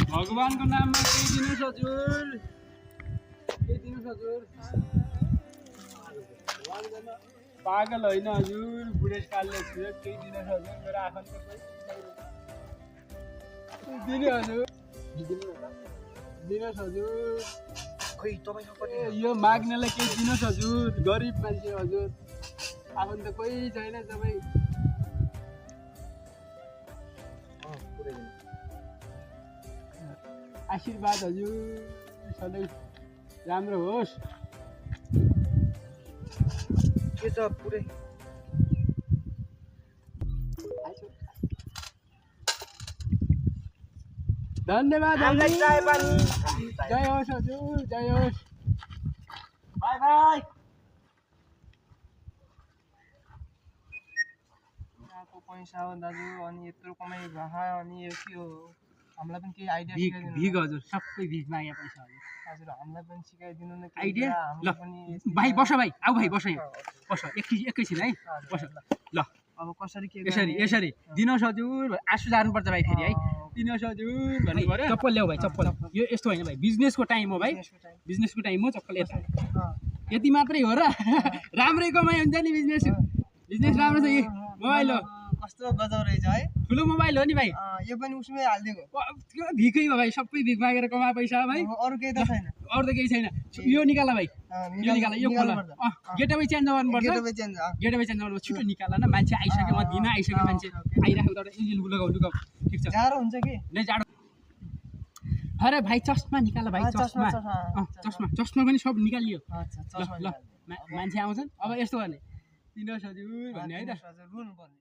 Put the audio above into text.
भगवानको नाममा केही दिनुहोस् हजुर, केही दिनुहोस् हजुर। पागल होइन हजुर, बुढेसकालले छु, केही दिनुहोस् हजुर। मेरो आफन्त दिनु हजुर, दिनुहोस् हजुर। खै तपाईको यो माग्नेलाई केही दिनुहोस् हजुर, गरिब मान्छे हजुर, आफन्त कोही छैन। तपाईँ आशीर्वाद हजुर सधैँ राम्रो होस्। के छ पुरै धन्यवाद हामीलाई चाय पानी जय होस् हजुर, जय होस्। By by. यहाँको पैसा हो दाजु, अनि यत्रो कमाइ भए अनि यो के हो? हामीलाई पनि केही आइडिया सिकाइदिनु। भिख हजुर, सबै भिख मागे पैसा हजुर। हजुर हामीलाई पनि सिकाइदिनु न केही आइडिया। कुरा, ल हामी पनि भाइ बस, भाइ आऊ, भाइ बस, यहाँ बस, एकैछिन है बस। ल अब कसरी के यसरी यसरी दिनुहोस् हजुर, आँसु झार्नुपर्छ भाइ फेरि है। दिनुहोस् हजुर भन्नु पर्यो। चप्पल ल्याऊ भाइ, चप्पल। यो यस्तो होइन भाइ, बिजनेसको टाइम हो भाइ, बिजनेसको टाइम हो। चप्पल यता यति मात्रै हो र? राम्रै कमाइ हुन्छ नि बिजनेस, बिजनेस राम्रो छ। कि मोबाइल हो, कस्तो गजब रहेछ है। ठुलो मोबाइल हो नि भाइ। यो पनि उसमै हालिदिएको। त्यो भिकै हो भाइ, सबै भिख मागेर कमा पैसा भाइ। अरू केही त छैन? अरू त केही छैन। यो निकाल भाइ, यो निकाल, यो खोला। गेटअवे चेन्ज गर्नुपर्छ, गेटअवे चेन्ज। गेटअवे चेन्ज गर्नुपर्छ। छिटो निकाल न, मान्छे आइसक्यो, म दिन आइसक्यो मान्छे आइराखेको। त लगाऊ लगाऊ, ठिक छ। जाडो हुन्छ कि नै जाडो। अरे भाइ चस्मा निकाल भाइ, चस्मा। चस्मा चस्मा पनि सब निकालियो। ल ल मान्छे आउँछन् अब यस्तो गर्ने। दिनुहोस् हजुर भन्ने है त। रुनु पर्ने।